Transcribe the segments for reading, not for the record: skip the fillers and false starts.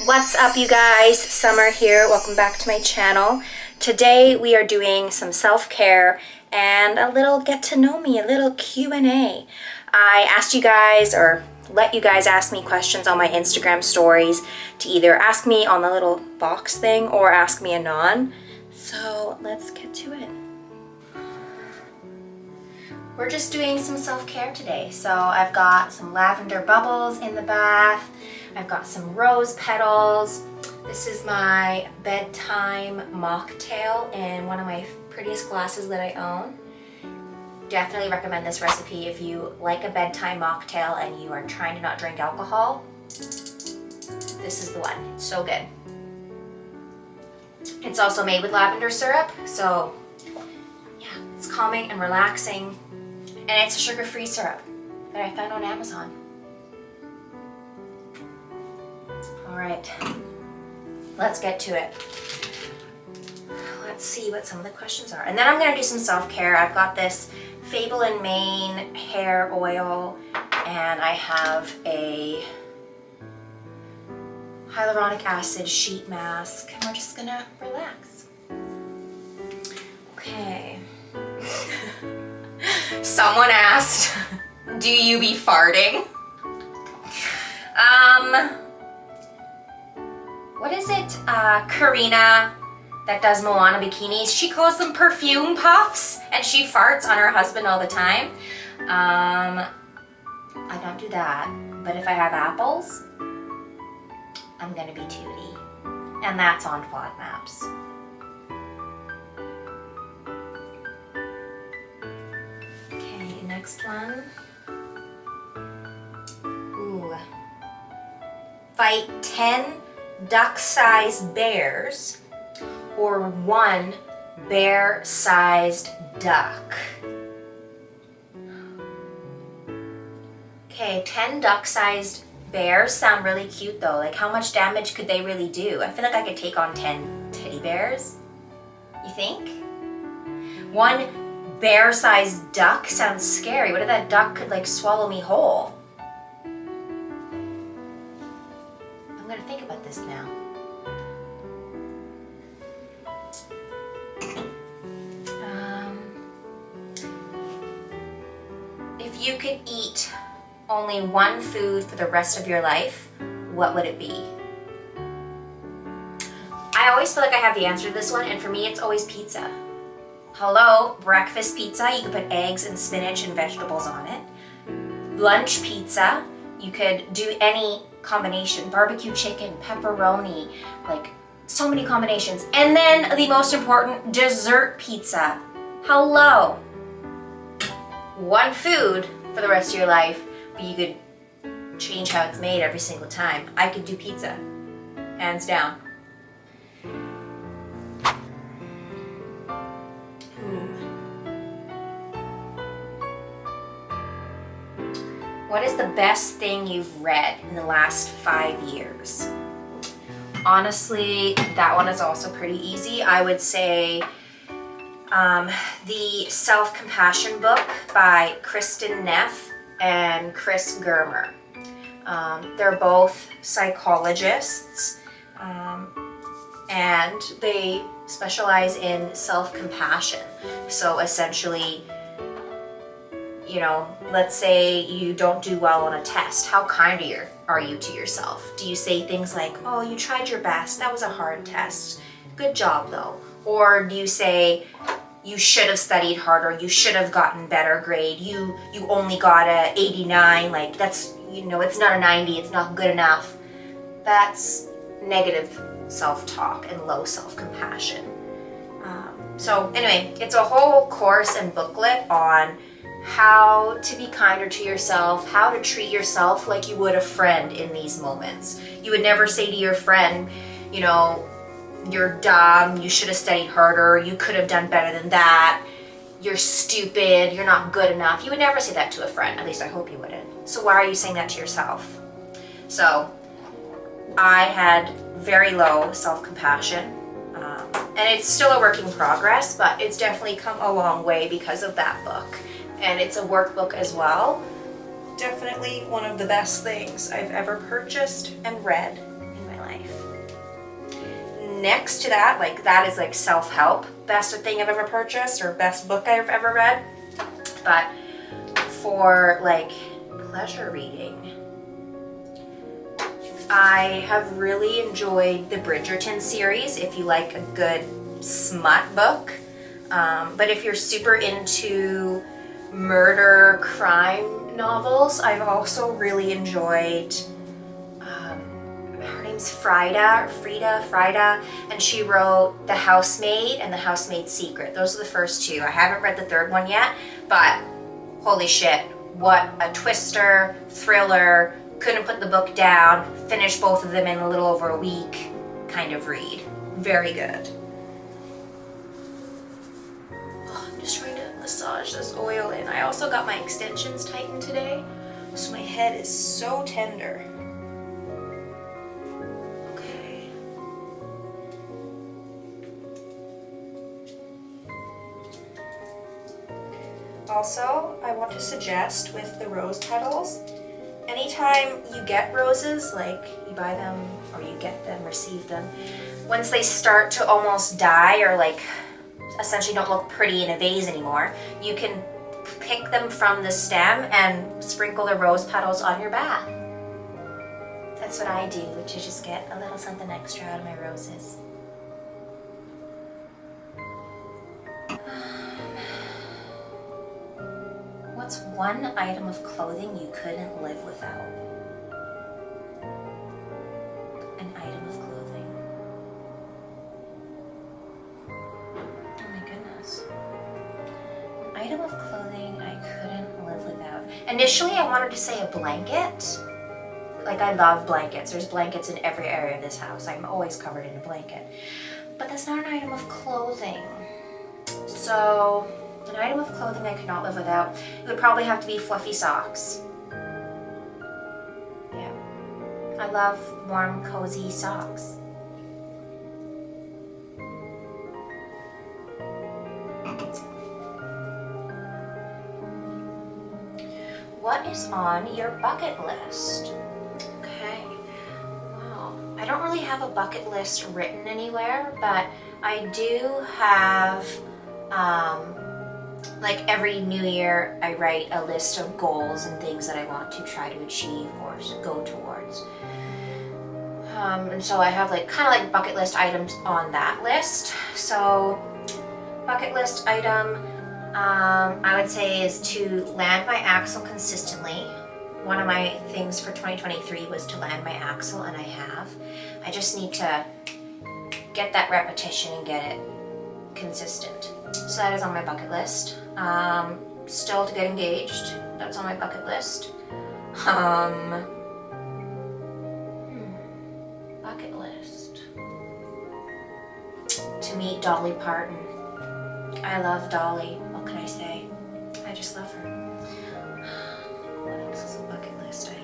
What's up, you guys? Summer here. Welcome back to my channel. Today we are doing some self-care and a little get to know me, a little Q&A. I asked you guys, or let you guys ask me questions on my Instagram stories to either ask me on the little box thing or ask me anon. So let's get to it. We're just doing some self-care today. So I've got some lavender bubbles in the bath. I've got some rose petals. This is my bedtime mocktail in one of my prettiest glasses that I own. Definitely recommend this recipe if you like a bedtime mocktail and you are trying to not drink alcohol. This is the one. It's so good. It's also made with lavender syrup, so yeah, it's calming and relaxing. And it's a sugar-free syrup that I found on Amazon. All right, let's get to it. Let's see what some of the questions are. And then I'm gonna do some self-care. I've got this Fable and Mane hair oil, and I have a hyaluronic acid sheet mask, and we're just gonna relax. Okay. Someone asked, do you be farting? What is it? Karina that does Moana bikinis, she calls them perfume puffs, and she farts on her husband all the time. I don't do that, but if I have apples, I'm gonna be tooty, and that's on FODMAPs. Okay, next one. Ooh. Fight 10 duck-sized bears or 1 bear-sized duck. Okay, 10 duck-sized bears sound really cute though. Like, how much damage could they really do? I feel like I could take on 10 teddy bears. You think? 1 bear-sized duck sounds scary. What if that duck could like swallow me whole? I'm gonna think about this now. If you could eat only one food for the rest of your life, what would it be? I always feel like I have the answer to this one, and for me it's always pizza. Hello, breakfast pizza, you could put eggs and spinach and vegetables on it. Lunch pizza, you could do any combination, barbecue chicken, pepperoni, like so many combinations. And then the most important, dessert pizza. Hello. One food for the rest of your life, but you could change how it's made every single time. I could do pizza, hands down. What is the best thing you've read in the last 5 years? Honestly, that one is also pretty easy. I would say the Self-Compassion book by Kristen Neff and Chris Germer. They're both psychologists, and they specialize in self-compassion. So essentially, you know, let's say you don't do well on a test. How kind are you to yourself? Do you say things like, oh, you tried your best, that was a hard test, good job though? Or do you say, you should have studied harder, you should have gotten better grade, you only got a 89, like that's, you know, it's not a 90, it's not good enough. That's negative self-talk and low self-compassion. So anyway, it's a whole course and booklet on how to be kinder to yourself, how to treat yourself like you would a friend in these moments. You would never say to your friend, you know, you're dumb, you should have studied harder, you could have done better than that, you're stupid, you're not good enough. You would never say that to a friend, at least I hope you wouldn't. So why are you saying that to yourself? So I had very low self-compassion, and it's still a work in progress, but it's definitely come a long way because of that book. And it's a workbook as well. Definitely one of the best things I've ever purchased and read in my life. next to that, like that is like self-help, best thing I've ever purchased or best book I've ever read. But for like pleasure reading, I have really enjoyed the Bridgerton series if you like a good smut book. But if you're super into murder crime novels, I've also really enjoyed, her name's Frida, and she wrote The Housemaid and The Housemaid's Secret. Those are the first two. I haven't read the third one yet, but holy shit, what a twister, thriller, couldn't put the book down, finished both of them in a little over a week kind of read. Very good. Oh, I'm just trying to massage this oil in. I also got my extensions tightened today, so my head is so tender. Okay. Also, I want to suggest with the rose petals, anytime you get roses, like you buy them or you get them, receive them, once they start to almost die or like essentially don't look pretty in a vase anymore, you can pick them from the stem and sprinkle the rose petals on your bath. That's what I do, to just get a little something extra out of my roses. What's one item of clothing you couldn't live without? An item of clothing. Oh my goodness. An item of clothing I couldn't live without. Initially, I wanted to say a blanket. Like, I love blankets. There's blankets in every area of this house. I'm always covered in a blanket. But that's not an item of clothing. So, an item of clothing I could not live without, it would probably have to be fluffy socks. Yeah. I love warm, cozy socks. What is on your bucket list? Okay. Wow. I don't really have a bucket list written anywhere, but I do have, like every new year, I write a list of goals and things that I want to try to achieve or go towards. And so I have like kind of like bucket list items on that list. So bucket list item, I would say, is to land my axle consistently. One of my things for 2023 was to land my axle, and I have. I just need to get that repetition and get it consistent. So that is on my bucket list. Still to get engaged. That's on my bucket list. Bucket list. To meet Dolly Parton. I love Dolly. What can I say? I just love her. What else is a bucket list item?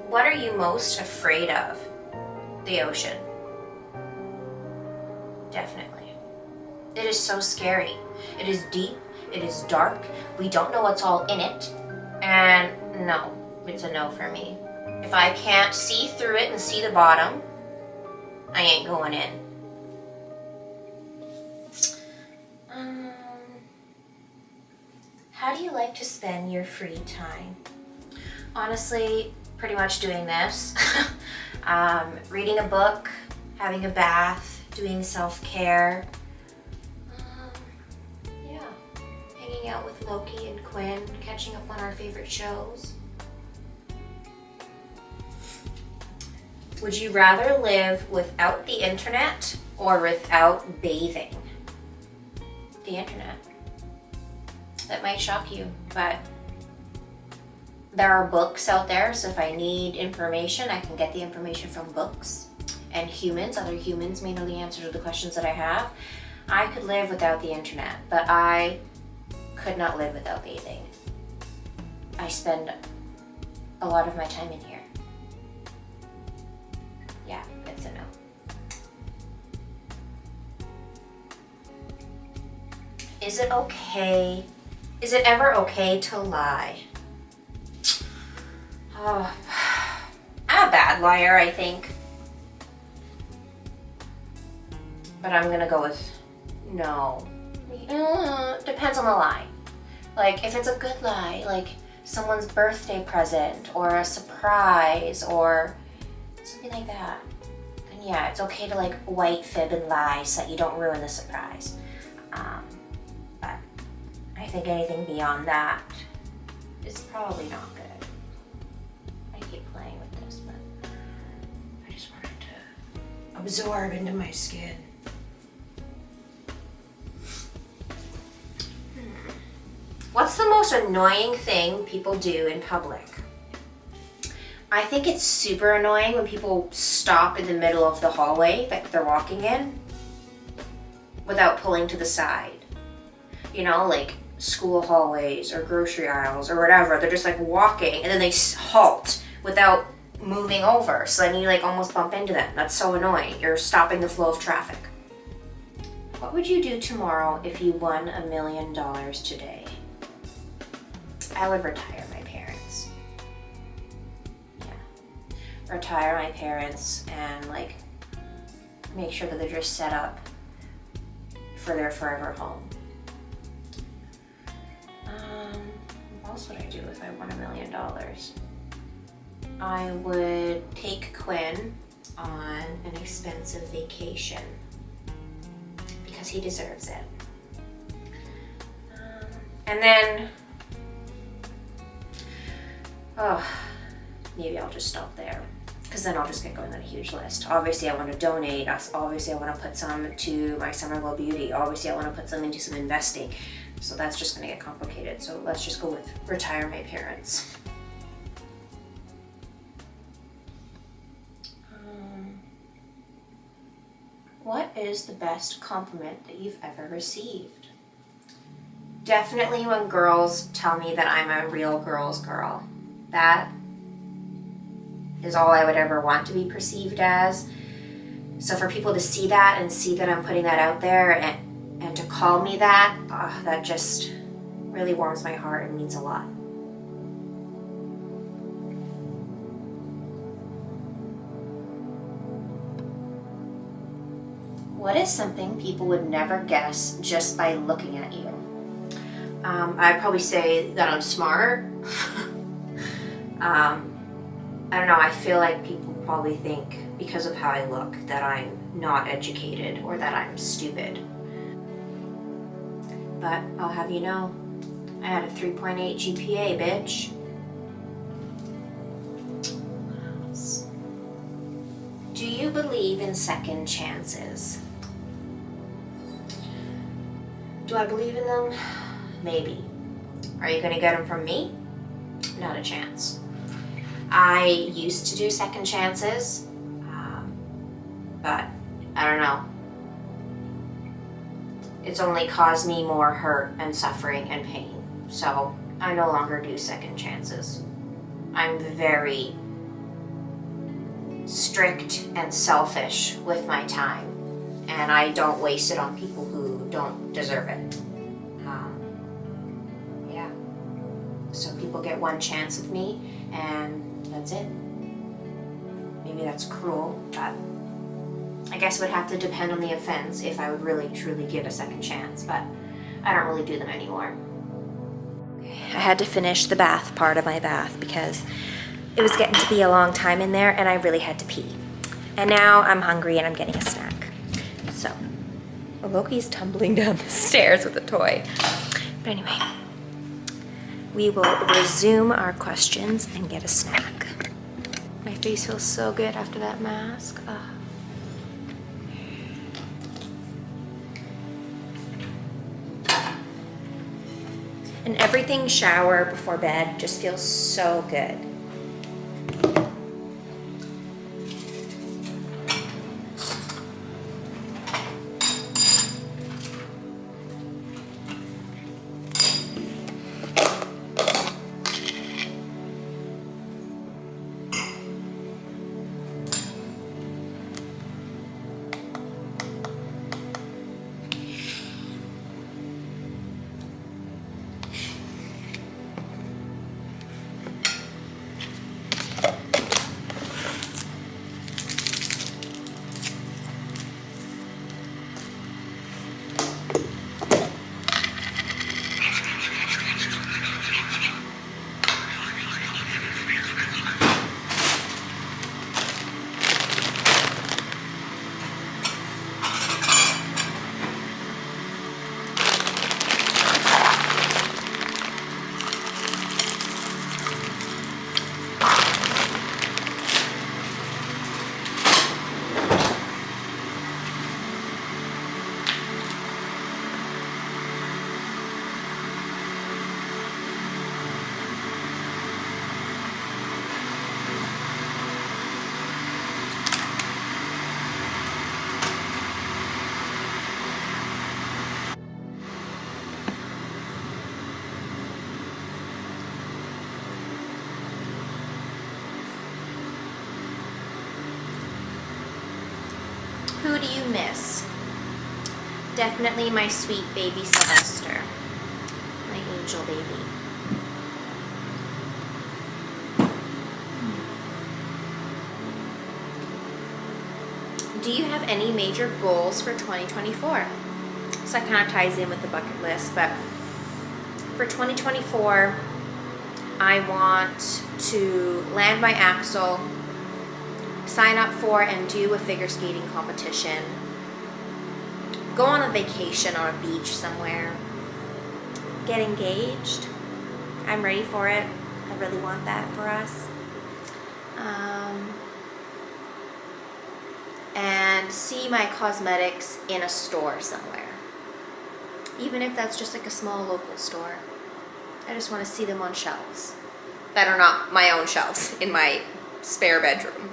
What are you most afraid of? The ocean. Definitely. It is so scary. It is deep. It is dark. We don't know what's all in it. And no, it's a no for me. If I can't see through it and see the bottom, I ain't going in. How do you like to spend your free time? Honestly, pretty much doing this. Reading a book, having a bath, doing self-care. Yeah, hanging out with Loki and Quinn, catching up on our favorite shows. Would you rather live without the internet or without bathing? The internet. That might shock you, but there are books out there, so if I need information, I can get the information from books. And humans, other humans may know the answer to the questions that I have. I could live without the internet, but I could not live without bathing. I spend a lot of my time in here. Yeah, it's a no. Is it okay? Is it ever okay to lie? Oh, I'm a bad liar, I think. But I'm gonna go with no. Depends on the lie. Like, if it's a good lie, like someone's birthday present or a surprise or something like that, then yeah, it's okay to like white fib and lie so that you don't ruin the surprise. But I think anything beyond that is probably not good. I keep playing with this, but I just want it to absorb into my skin. What's the most annoying thing people do in public? I think it's super annoying when people stop in the middle of the hallway that they're walking in without pulling to the side. You know, like school hallways or grocery aisles or whatever. They're just like walking and then they halt without moving over. So then you like almost bump into them. That's so annoying. You're stopping the flow of traffic. What would you do tomorrow if you won $1 million today? I would retire my parents. Yeah. Retire my parents and like make sure that they're just set up for their forever home. What else would I do if I won $1 million? I would take Quinn on an expensive vacation because he deserves it. And then maybe I'll just stop there because then I'll just get going on a huge list. Obviously I want to donate. Obviously I want to put some to my Summer Glow Beauty. Obviously I want to put some into some investing. So that's just going to get complicated. So let's just go with retire my parents. What is the best compliment that you've ever received? Definitely when girls tell me that I'm a real girl's girl. That is all I would ever want to be perceived as. So for people to see that and see that I'm putting that out there and to call me that, that just really warms my heart and means a lot. What is something people would never guess just by looking at you? I'd probably say that I'm smart. I don't know, I feel like people probably think because of how I look that I'm not educated or that I'm stupid. But I'll have you know, I had a 3.8 GPA, bitch. What else? Do you believe in second chances? Do I believe in them? Maybe. Are you gonna get them from me? Not a chance. I used to do second chances, but I don't know. It's only caused me more hurt and suffering and pain. So I no longer do second chances. I'm very strict and selfish with my time, and I don't waste it on people who don't deserve it. Yeah. So people get one chance with me, and that's it. Maybe that's cruel, but I guess it would have to depend on the offense if I would really truly give a second chance, but I don't really do them anymore. I had to finish the bath part of my bath because it was getting to be a long time in there and I really had to pee. And now I'm hungry and I'm getting a snack. So, Loki's tumbling down the stairs with a toy. But anyway, we will resume our questions and get a snack. My face feels so good after that mask. And everything shower before bed just feels so good. Who do you miss? Definitely my sweet baby Sylvester. My angel baby. Do you have any major goals for 2024? So that kind of ties in with the bucket list, but for 2024, I want to land my axle, sign up for and do a figure skating competition, go on a vacation on a beach somewhere, get engaged. I'm ready for it. I really want that for us. And see my cosmetics in a store somewhere. Even if that's just like a small local store. I just want to see them on shelves that are not my own shelves in my spare bedroom.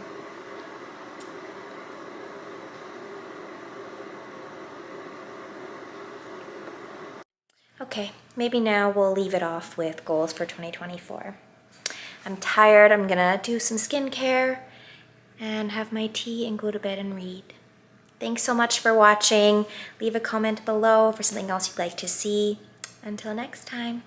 Okay, maybe now we'll leave it off with goals for 2024. I'm tired. I'm gonna do some skincare and have my tea and go to bed and read. Thanks so much for watching. Leave a comment below for something else you'd like to see. Until next time.